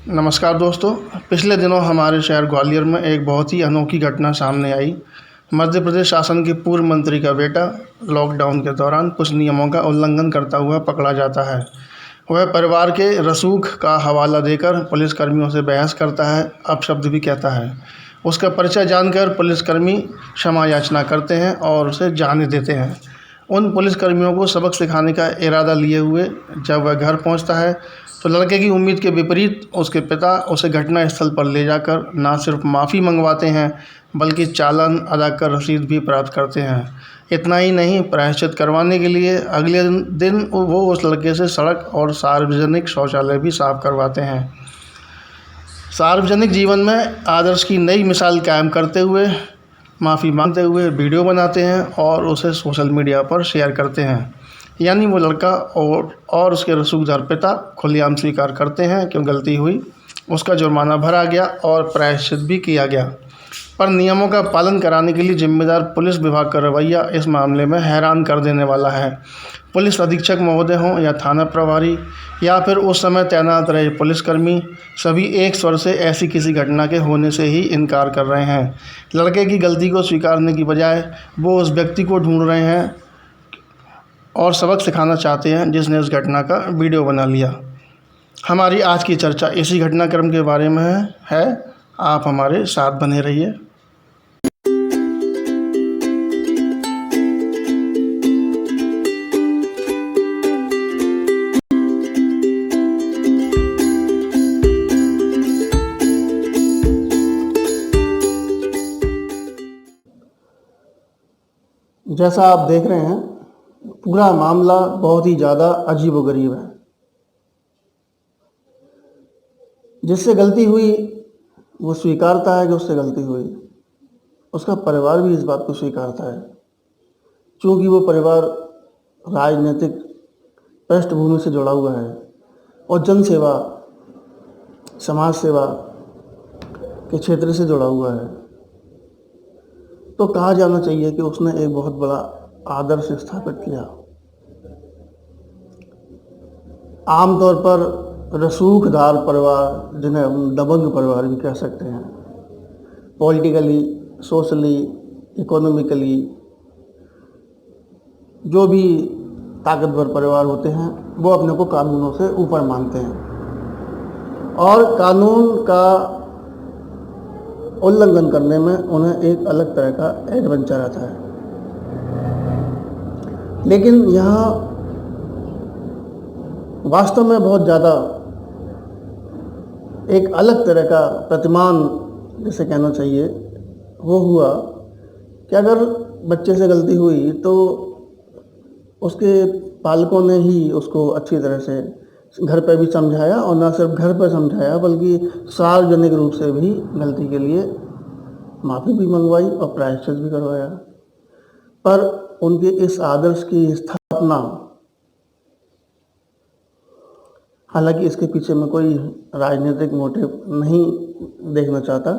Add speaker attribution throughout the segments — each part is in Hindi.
Speaker 1: नमस्कार दोस्तों। पिछले दिनों हमारे शहर ग्वालियर में एक बहुत ही अनोखी घटना सामने आई। मध्य प्रदेश शासन के पूर्व मंत्री का बेटा लॉकडाउन के दौरान कुछ नियमों का उल्लंघन करता हुआ पकड़ा जाता है। वह परिवार के रसूख का हवाला देकर पुलिसकर्मियों से बहस करता है, अपशब्द भी कहता है। उसका परिचय जानकर पुलिसकर्मी क्षमा याचना करते हैं और उसे जाने देते हैं। उन पुलिसकर्मियों को सबक सिखाने का इरादा लिए हुए जब वह घर पहुंचता है तो लड़के की उम्मीद के विपरीत उसके पिता उसे घटनास्थल पर ले जाकर न सिर्फ माफ़ी मंगवाते हैं बल्कि चालान अदा कर रसीद भी प्राप्त करते हैं। इतना ही नहीं, प्रायश्चित करवाने के लिए अगले दिन वो उस लड़के से सड़क और सार्वजनिक शौचालय भी साफ करवाते हैं। सार्वजनिक जीवन में आदर्श की नई मिसाल कायम करते हुए माफ़ी मांगते हुए वीडियो बनाते हैं और उसे सोशल मीडिया पर शेयर करते हैं। यानी वो लड़का और उसके रसूखदार पिता खुलेआम स्वीकार करते हैं कि गलती हुई, उसका जुर्माना भरा गया और प्रायश्चित भी किया गया। पर नियमों का पालन कराने के लिए जिम्मेदार पुलिस विभाग का रवैया इस मामले में हैरान कर देने वाला है। पुलिस अधीक्षक महोदय हों या थाना प्रभारी या फिर उस समय तैनात रहे पुलिसकर्मी, सभी एक स्वर से ऐसी किसी घटना के होने से ही इनकार कर रहे हैं। लड़के की गलती को स्वीकारने की बजाय वो उस व्यक्ति को ढूंढ रहे हैं और सबक सिखाना चाहते हैं जिसने उस घटना का वीडियो बना लिया। हमारी आज की चर्चा इसी घटनाक्रम के बारे में है। आप हमारे साथ बने रहिए। जैसा आप देख रहे हैं, पूरा मामला बहुत ही ज़्यादा अजीबोगरीब है। जिससे गलती हुई वो स्वीकारता है कि उससे गलती हुई। उसका परिवार भी इस बात को स्वीकारता है, क्योंकि वो परिवार राजनीतिक पृष्ठभूमि से जुड़ा हुआ है और जन सेवा, समाज सेवा के क्षेत्र से जुड़ा हुआ है। तो कहा जाना चाहिए कि उसने एक बहुत बड़ा आदर्श स्थापित किया। आमतौर पर रसूखदार परिवार, जिन्हें हम दबंग परिवार भी कह सकते हैं, पॉलिटिकली, सोशली, इकोनॉमिकली जो भी ताकतवर परिवार होते हैं वो अपने को कानूनों से ऊपर मानते हैं और कानून का उल्लंघन करने में उन्हें एक अलग तरह का एडवेंचर आता है। लेकिन यहाँ वास्तव में बहुत ज़्यादा एक अलग तरह का प्रतिमान जिसे कहना चाहिए वो हुआ कि अगर बच्चे से गलती हुई तो उसके पालकों ने ही उसको अच्छी तरह से घर पर भी समझाया और न सिर्फ घर पर समझाया बल्कि सार्वजनिक रूप से भी गलती के लिए माफ़ी भी मंगवाई और प्रायश्चित भी करवाया। पर उनके इस आदर्श की स्थापना, हालांकि इसके पीछे मैं कोई राजनीतिक मोटिव नहीं देखना चाहता,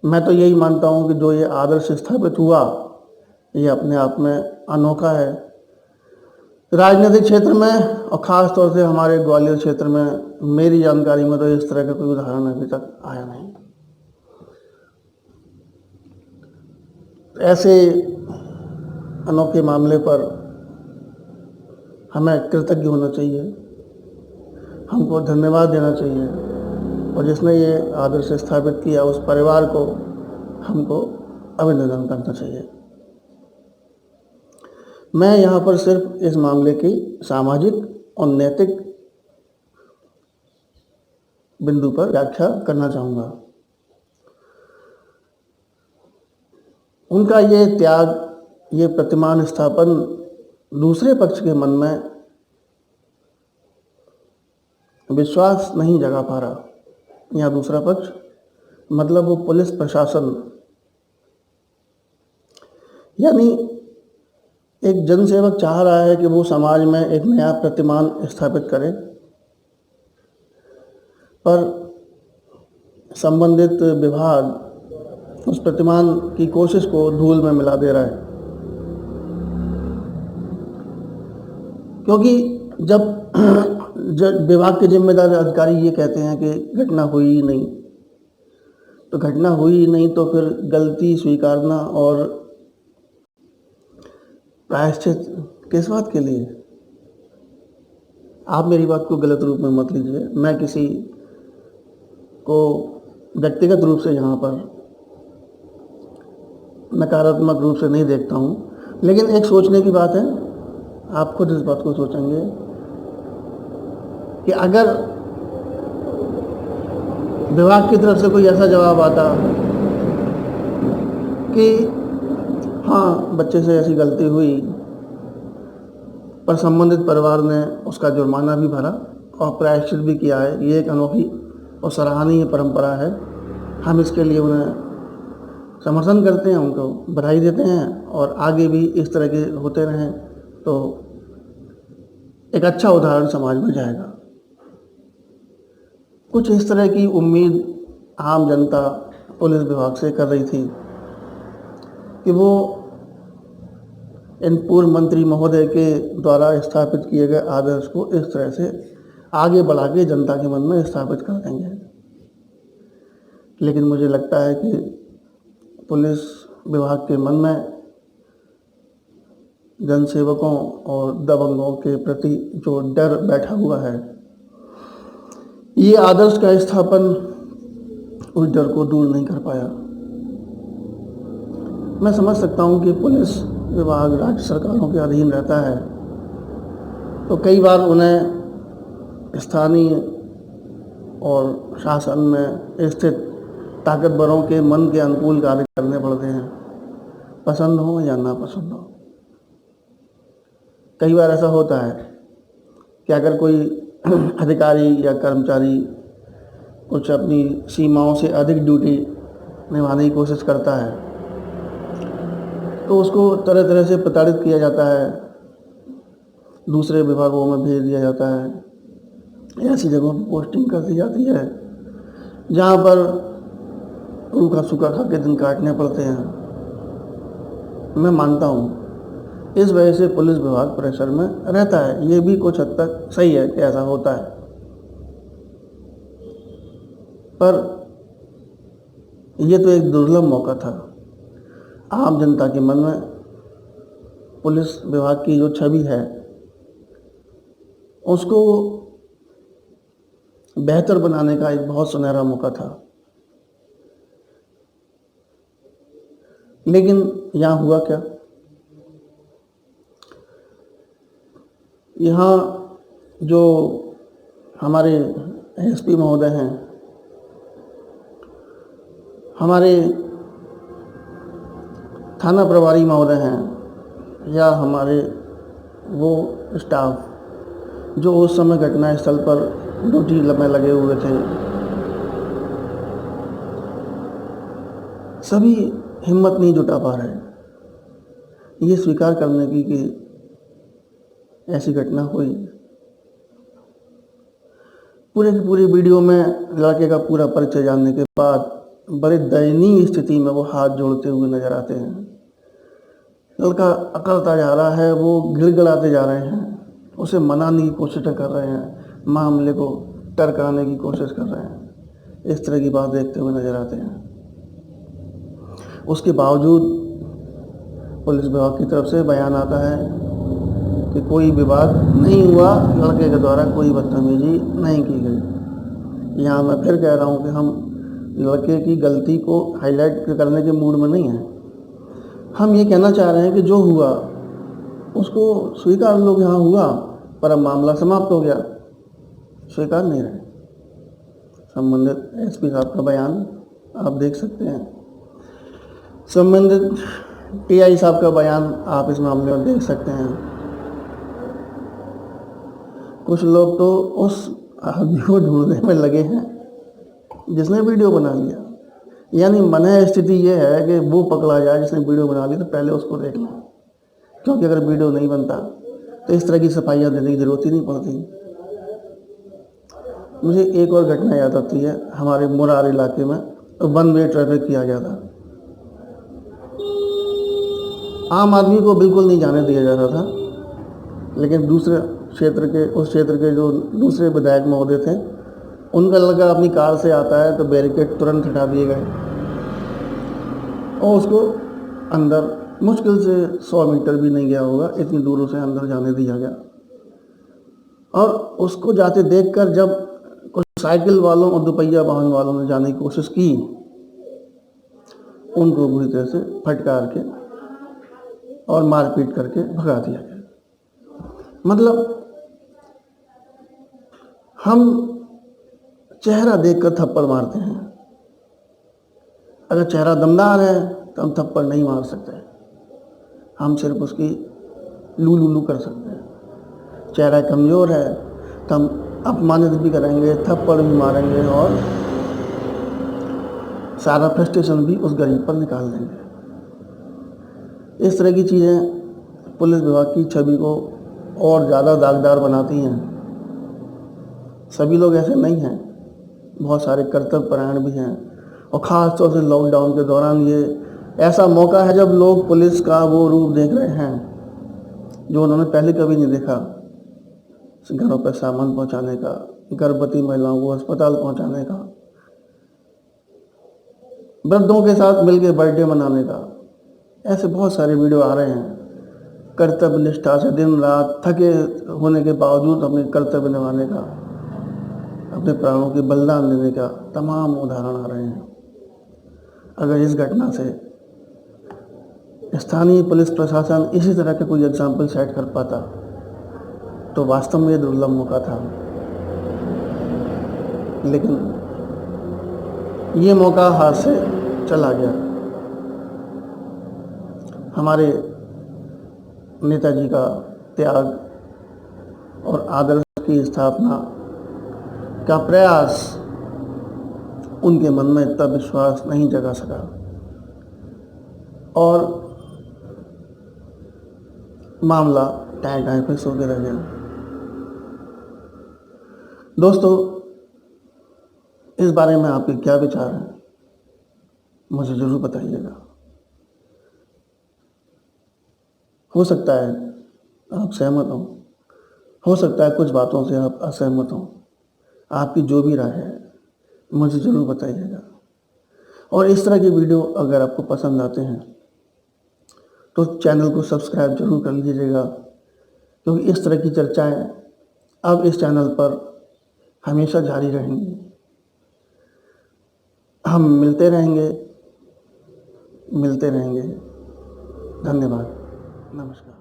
Speaker 1: मैं तो यही मानता हूँ कि जो ये आदर्श स्थापित हुआ ये अपने आप में अनोखा है। राजनीतिक क्षेत्र में और ख़ास तौर से हमारे ग्वालियर क्षेत्र में मेरी जानकारी में तो इस तरह का कोई उदाहरण अभी तक आया नहीं। ऐसे अनोखे मामले पर हमें कृतज्ञ होना चाहिए, हमको धन्यवाद देना चाहिए और जिसने ये आदर्श स्थापित किया उस परिवार को हमको अभिनंदन करना चाहिए। मैं यहाँ पर सिर्फ इस मामले की सामाजिक और नैतिक बिंदु पर व्याख्या करना चाहूँगा। उनका ये त्याग, ये प्रतिमान स्थापन दूसरे पक्ष के मन में विश्वास नहीं जगा पा रहा। या दूसरा पक्ष मतलब वो पुलिस प्रशासन, यानी एक जनसेवक चाह रहा है कि वो समाज में एक नया प्रतिमान स्थापित करे, पर संबंधित विभाग उस प्रतिमान की कोशिश को धूल में मिला दे रहा है। क्योंकि जब विभाग के जिम्मेदार अधिकारी ये कहते हैं कि घटना हुई ही नहीं, तो घटना हुई ही नहीं तो फिर गलती स्वीकारना और प्रायश्चित किस बात के लिए? आप मेरी बात को गलत रूप में मत लीजिए। मैं किसी को व्यक्तिगत रूप से यहाँ पर नकारात्मक रूप से नहीं देखता हूँ, लेकिन एक सोचने की बात है। आप खुद इस बात को सोचेंगे कि अगर विभाग की तरफ से कोई ऐसा जवाब आता कि हाँ, बच्चे से ऐसी गलती हुई, पर संबंधित परिवार ने उसका जुर्माना भी भरा और प्रायश्चित भी किया है, ये एक अनोखी और सराहनीय परंपरा है। हम इसके लिए उन्हें समर्थन करते हैं, उनको बधाई देते हैं और आगे भी इस तरह के होते रहें तो एक अच्छा उदाहरण समाज में जाएगा। कुछ इस तरह की उम्मीद आम जनता पुलिस विभाग से कर रही थी कि वो इन पूर्व मंत्री महोदय के द्वारा स्थापित किए गए आदर्श को इस तरह से आगे बढ़ा के जनता के मन में स्थापित कर देंगे। लेकिन मुझे लगता है कि पुलिस विभाग के मन में जनसेवकों और दबंगों के प्रति जो डर बैठा हुआ है, ये आदर्श का स्थापन उस डर को दूर नहीं कर पाया। मैं समझ सकता हूँ कि पुलिस विभाग राज्य सरकारों के अधीन रहता है, तो कई बार उन्हें स्थानीय और शासन में स्थित ताकतवरों के मन के अनुकूल कार्य करने पड़ते हैं, पसंद हो या ना पसंद हो। कई बार ऐसा होता है कि अगर कोई अधिकारी या कर्मचारी कुछ अपनी सीमाओं से अधिक ड्यूटी निभाने की कोशिश करता है तो उसको तरह तरह से प्रताड़ित किया जाता है, दूसरे विभागों में भेज दिया जाता है, ऐसी जगहों पर पोस्टिंग कर दी जाती है जहाँ पर रूखा सूखा खा के दिन काटने पड़ते हैं। मैं मानता हूँ इस वजह से पुलिस विभाग प्रेशर में रहता है, ये भी कुछ हद तक सही है कि ऐसा होता है, पर यह तो एक दुर्लभ मौका था। आम जनता के मन में पुलिस विभाग की जो छवि है उसको बेहतर बनाने का एक बहुत सुनहरा मौका था। लेकिन यहाँ हुआ क्या? यहाँ जो हमारे एसपी महोदय हैं, हमारे थाना प्रभारी महोदय हैं, या हमारे वो स्टाफ जो उस समय घटना स्थल पर ड्यूटी में लगे हुए थे, सभी हिम्मत नहीं जुटा पा रहे ये स्वीकार करने की कि ऐसी घटना हुई। पूरे की पूरी वीडियो में लड़के का पूरा परिचय जानने के बाद बड़े दयनीय स्थिति में वो हाथ जोड़ते हुए नजर आते हैं। लड़का अकड़ता जा रहा है, वो गिड़गिड़ाते जा रहे हैं, उसे मनाने की कोशिश कर रहे हैं, मामले को टरकाने की कोशिश कर रहे हैं। इस तरह की बात देखते हुए नजर आते हैं। उसके बावजूद पुलिस विभाग की तरफ से बयान आता है कि कोई विवाद नहीं हुआ, लड़के के द्वारा कोई बदतमीजी नहीं की गई। यहाँ मैं फिर कह रहा हूँ कि हम लड़के की गलती को हाईलाइट करने के मूड में नहीं हैं। हम ये कहना चाह रहे हैं कि जो हुआ उसको स्वीकार लो, यहाँ हुआ पर अब मामला समाप्त हो गया, स्वीकार नहीं रहे। संबंधित एसपी साहब का बयान आप देख सकते हैं, संबंधित टीआई साहब का बयान आप इस मामले में देख सकते हैं। कुछ लोग तो उस आदमी को ढूंढने में लगे हैं जिसने वीडियो बना लिया। यानी मने स्थिति ये है कि वो पकड़ा जाए जिसने वीडियो बना ली, तो पहले उसको देख लें, क्योंकि अगर वीडियो नहीं बनता तो इस तरह की सफाइयाँ देने की ज़रूरत ही नहीं पड़ती। मुझे एक और घटना याद आती है, हमारे मुरार इलाके में वन वे ट्रैफिक किया गया था। आम आदमी को बिल्कुल नहीं जाने दिया जा रहा था, लेकिन दूसरे उस क्षेत्र के जो दूसरे विधायक महोदय थे, उनका लड़का अपनी कार से आता है तो बैरिकेड तुरंत हटा दिए गए और उसको अंदर मुश्किल से 100 मीटर भी नहीं गया होगा, इतनी दूर उसे अंदर जाने दिया गया। और उसको जाते देखकर जब कुछ साइकिल वालों और दोपहिया वाहन वालों ने जाने की कोशिश की, उनको बुरी तरह से फटकार के और मारपीट करके भगा दिया गया। मतलब हम चेहरा देखकर थप्पड़ मारते हैं, अगर चेहरा दमदार है तो हम थप्पड़ नहीं मार सकते, हम सिर्फ उसकी लू लू लू कर सकते हैं। चेहरा कमज़ोर है तो हम अपमानित भी करेंगे, थप्पड़ भी मारेंगे और सारा फ्रस्ट्रेशन भी उस गरीब पर निकाल देंगे। इस तरह की चीज़ें पुलिस विभाग की छवि को और ज़्यादा दागदार बनाती हैं। सभी लोग ऐसे नहीं हैं, बहुत सारे कर्तव्यपरायण भी हैं और ख़ास तौर से लॉकडाउन के दौरान ये ऐसा मौका है जब लोग पुलिस का वो रूप देख रहे हैं जो उन्होंने पहले कभी नहीं देखा। घरों पर सामान पहुंचाने का, गर्भवती महिलाओं को अस्पताल पहुंचाने का, वृद्धों के साथ मिलकर बर्थडे मनाने का, ऐसे बहुत सारे वीडियो आ रहे हैं। कर्तव्य निष्ठा से दिन रात थके होने के बावजूद अपने कर्तव्य निभाने का, अपने प्राणों की बलिदान देने का तमाम उदाहरण आ रहे हैं। अगर इस घटना से स्थानीय पुलिस प्रशासन इसी तरह के कोई एग्जाम्पल सेट कर पाता तो वास्तव में ये दुर्लभ मौका था, लेकिन ये मौका हाथ से चला गया। हमारे नेताजी का त्याग और आदर्श की स्थापना का प्रयास उनके मन में इतना विश्वास नहीं जगा सका और मामला टाइम टाइम पे सो के रह गया। दोस्तों, इस बारे में आपके क्या विचार हैं, मुझे ज़रूर बताइएगा। हो सकता है आप सहमत हो सकता है कुछ बातों से आप असहमत हों। आपकी जो भी राय है मुझे ज़रूर बताइएगा। और इस तरह की वीडियो अगर आपको पसंद आते हैं तो चैनल को सब्सक्राइब जरूर कर लीजिएगा, क्योंकि इस तरह की चर्चाएं अब इस चैनल पर हमेशा जारी रहेंगी। हम मिलते रहेंगे। धन्यवाद। नमस्कार।